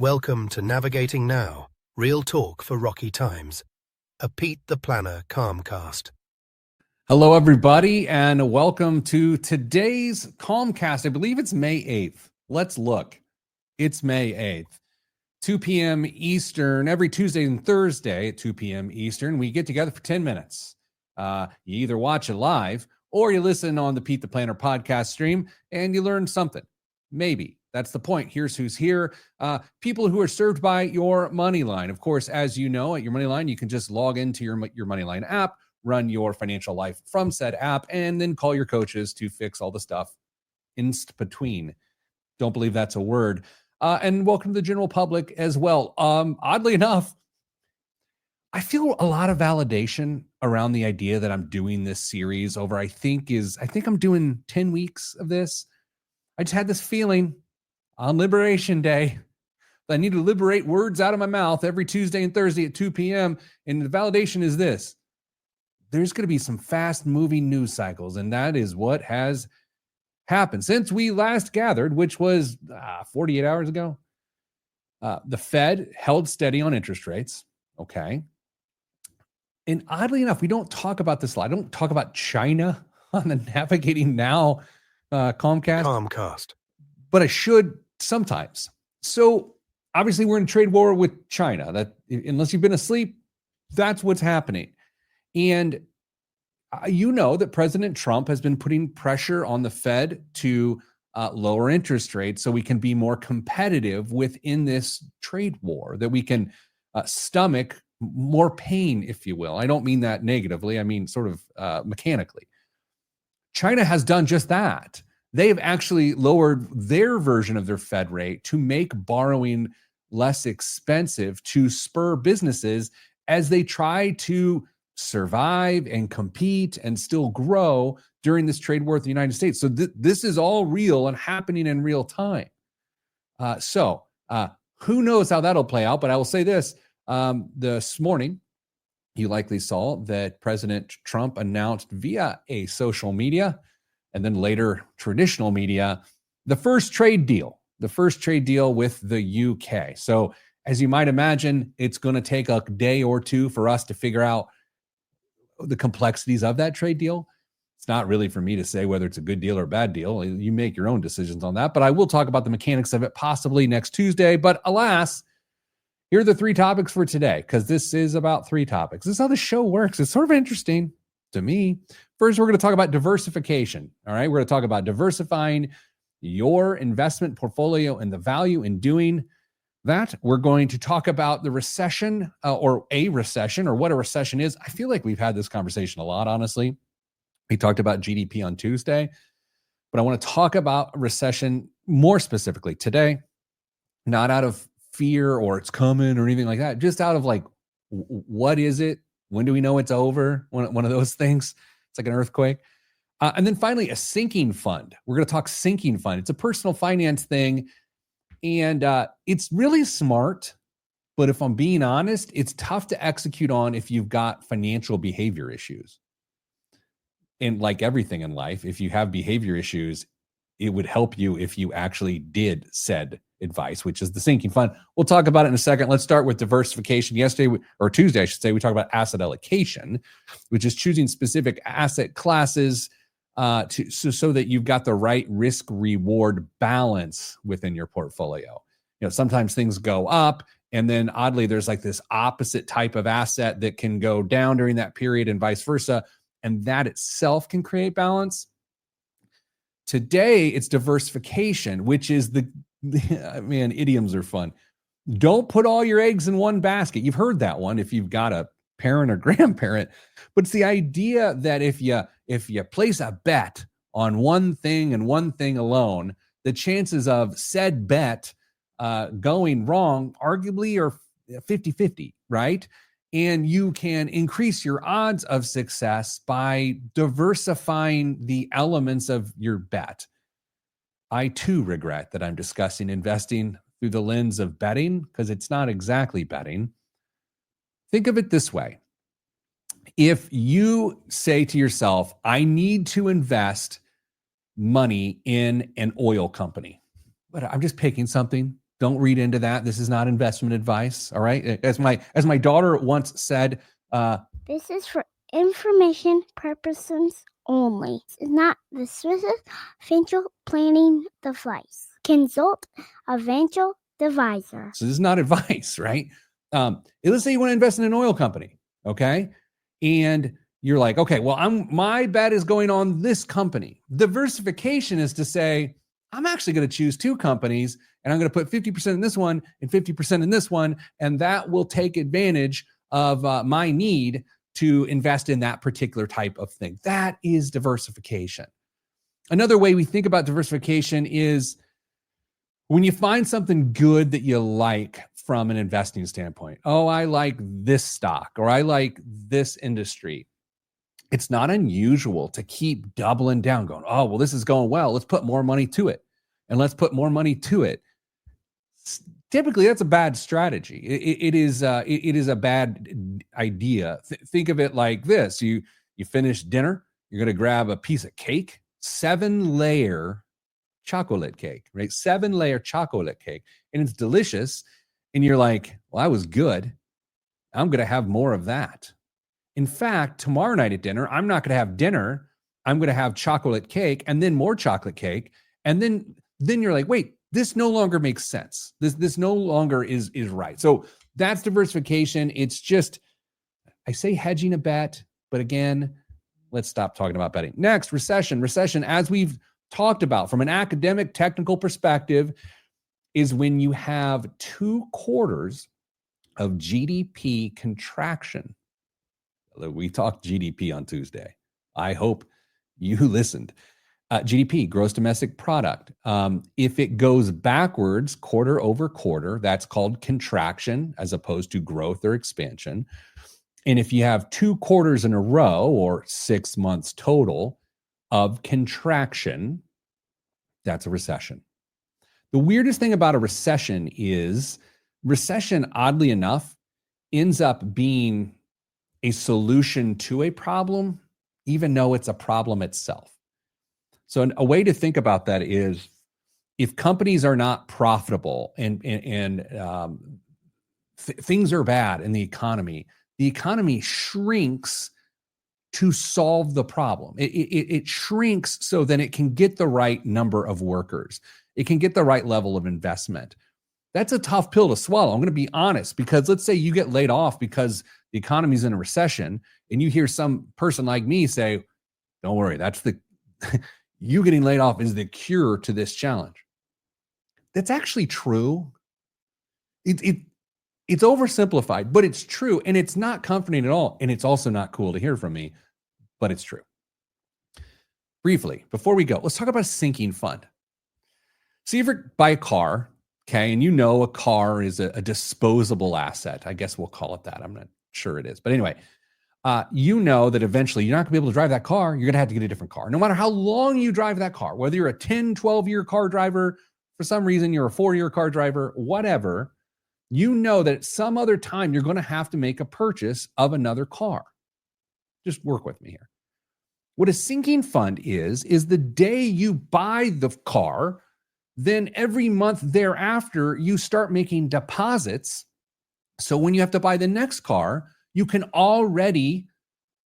Welcome to Navigating Now, real talk for rocky times. A Pete the Planner CalmCast. Hello, everybody, and welcome to today's CalmCast. I believe it's May 8th. Let's look. It's May 8th, 2 p.m. Eastern, every Tuesday and Thursday at 2 p.m. Eastern. We get together for 10 minutes. You either watch it live or you listen on the Pete the Planner podcast stream and you learn something. Maybe. That's the point. Here's who's here. People who are served by your Moneyline. Of course, as you know, at your Moneyline, you can just log into your Moneyline app, run your financial life from said app, and then call your coaches to fix all the stuff in between. Don't believe that's a word. And welcome to the general public as well. Oddly enough, I feel a lot of validation around the idea that I'm doing this series over, I think I'm doing 10 weeks of this. I just had this feeling on Liberation Day that I need to liberate words out of my mouth every Tuesday and Thursday at 2 p.m. And the validation is this: there's going to be some fast moving news cycles. And that is what has happened since we last gathered, which was 48 hours ago. The Fed held steady on interest rates. Okay. And oddly enough, we don't talk about this a lot. I don't talk about China on the Navigating Now CalmCast. But I should sometimes. So obviously we're in a trade war with China. That, unless you've been asleep, that's what's happening. And you know that President Trump has been putting pressure on the Fed to lower interest rates so we can be more competitive within this trade war, that we can stomach more pain, if you will. I don't mean that negatively. I mean sort of mechanically. China has done just that. They have actually lowered their version of their Fed rate to make borrowing less expensive to spur businesses as they try to survive and compete and still grow during this trade war with the United States. So this is all real and happening in real time. So who knows how that'll play out? But I will say this, this morning, you likely saw that President Trump announced via a social media and then later traditional media, the first trade deal with the UK. So as you might imagine, it's going to take a day or two for us to figure out the complexities of that trade deal. It's not really for me to say whether it's a good deal or a bad deal. You make your own decisions on that, but I will talk about the mechanics of it possibly next Tuesday. But alas, here are the three topics for today, because this is about three topics. This is how the show works. It's sort of interesting to me. First, we're going to talk about diversification. All right. We're going to talk about diversifying your investment portfolio and the value in doing that. We're going to talk about the recession or what a recession is. I feel like we've had this conversation a lot, honestly. We talked about GDP on Tuesday, but I want to talk about recession more specifically today, not out of fear or it's coming or anything like that, just out of like, what is it? When do we know it's over? One of those things. It's like an earthquake. And then finally, a sinking fund. We're going to talk sinking fund. It's a personal finance thing. And it's really smart. But if I'm being honest, it's tough to execute on if you've got financial behavior issues. And like everything in life, if you have behavior issues, it would help you if you actually did said advice, which is the sinking fund. We'll talk about it in a second. Let's start with diversification. Tuesday, I should say, we talked about asset allocation, which is choosing specific asset classes so that you've got the right risk reward balance within your portfolio. You know, sometimes things go up, and then oddly, there's like this opposite type of asset that can go down during that period and vice versa. And that itself can create balance. Today, it's diversification, which is man, idioms are fun. Don't put all your eggs in one basket. You've heard that one if you've got a parent or grandparent, but it's the idea that if you place a bet on one thing and one thing alone, the chances of said bet going wrong arguably are 50-50, right? And you can increase your odds of success by diversifying the elements of your bet. I too regret that I'm discussing investing through the lens of betting, because it's not exactly betting. Think of it this way. If you say to yourself, I need to invest money in an oil company, but I'm just picking something, Don't read into that. This is not investment advice. All right. As my daughter once said, this is for information purposes only. It's not the Swiss financial planning device. Consult a financial advisor. So this is not advice, right? Let's say you want to invest in an oil company, okay? And you're like, okay, well, my bet is going on this company. Diversification is to say, I'm actually going to choose two companies, and I'm going to put 50% in this one and 50% in this one, and that will take advantage of my need to invest in that particular type of thing. That is diversification. Another way we think about diversification is when you find something good that you like from an investing standpoint. Oh, I like this stock, or I like this industry. It's not unusual to keep doubling down, going, oh, well, this is going well. Let's put more money to it. And let's put more money to it. Typically, that's a bad strategy. It is a bad idea. Think of it like this. You finish dinner, you're going to grab a piece of cake, 7-layer chocolate cake, right? 7-layer chocolate cake. And it's delicious. And you're like, well, that was good. I'm going to have more of that. In fact, tomorrow night at dinner, I'm not going to have dinner. I'm going to have chocolate cake and then more chocolate cake. And then you're like, wait, this no longer makes sense. This no longer is right. So that's diversification. It's just, I say hedging a bet, but again, let's stop talking about betting. Next, recession. Recession, as we've talked about from an academic technical perspective, is when you have 2 quarters of GDP contraction. We talked GDP on Tuesday. I hope you listened. GDP, gross domestic product. If it goes backwards quarter over quarter, that's called contraction as opposed to growth or expansion. And if you have 2 quarters in a row or 6 months total of contraction, that's a recession. The weirdest thing about a recession is recession, oddly enough, ends up being a solution to a problem, even though it's a problem itself. So a way to think about that is if companies are not profitable and things are bad in the economy shrinks to solve the problem. It shrinks so then it can get the right number of workers. It can get the right level of investment. That's a tough pill to swallow. I'm going to be honest, because let's say you get laid off because the economy's in a recession and you hear some person like me say, don't worry, that's you getting laid off is the cure to this challenge. That's actually true. It's oversimplified, but it's true. And it's not comforting at all. And it's also not cool to hear from me, but it's true. Briefly, before we go, let's talk about a sinking fund. So you ever buy a car, okay, and you know a car is a disposable asset. I guess we'll call it that. I'm not sure it is. But anyway, you know that eventually you're not going to be able to drive that car. You're going to have to get a different car. No matter how long you drive that car, whether you're a 10, 12-year car driver, for some reason you're a 4-year car driver, whatever, you know that at some other time you're going to have to make a purchase of another car. Just work with me here. What a sinking fund is the day you buy the car, then every month thereafter, you start making deposits. So when you have to buy the next car, you can already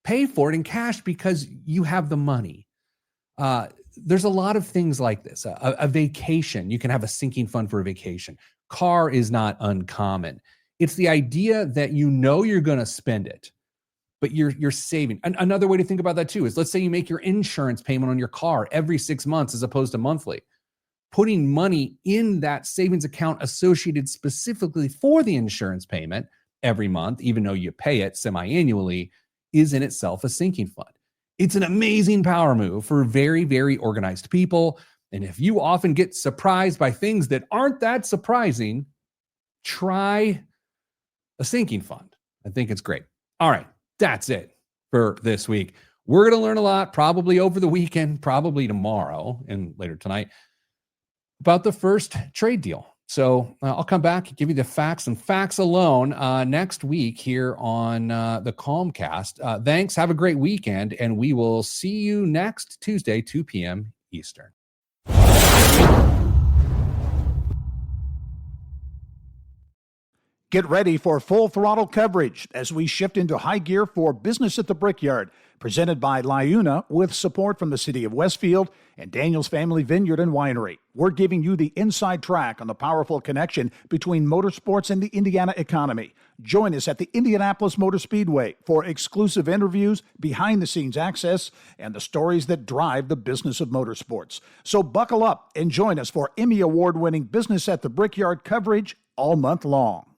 pay for it in cash because you have the money. There's a lot of things like this. A vacation, you can have a sinking fund for a vacation. Car is not uncommon. It's the idea that you know you're going to spend it, but you're saving. Another way to think about that too is, let's say you make your insurance payment on your car every 6 months as opposed to monthly. Putting money in that savings account associated specifically for the insurance payment every month, even though you pay it semi-annually, is in itself a sinking fund. It's an amazing power move for very, very organized people. And if you often get surprised by things that aren't that surprising, try a sinking fund. I think it's great. All right, that's it for this week. We're going to learn a lot, probably over the weekend, probably tomorrow and later tonight, about the first trade deal. So I'll come back and give you the facts and facts alone next week here on the CalmCast. Thanks. Have a great weekend, and we will see you next Tuesday, 2 p.m. Eastern. Get ready for full throttle coverage as we shift into high gear for Business at the Brickyard, presented by Liuna with support from the City of Westfield and Daniel's Family Vineyard and Winery. We're giving you the inside track on the powerful connection between motorsports and the Indiana economy. Join us at the Indianapolis Motor Speedway for exclusive interviews, behind-the-scenes access, and the stories that drive the business of motorsports. So buckle up and join us for Emmy Award-winning Business at the Brickyard coverage all month long.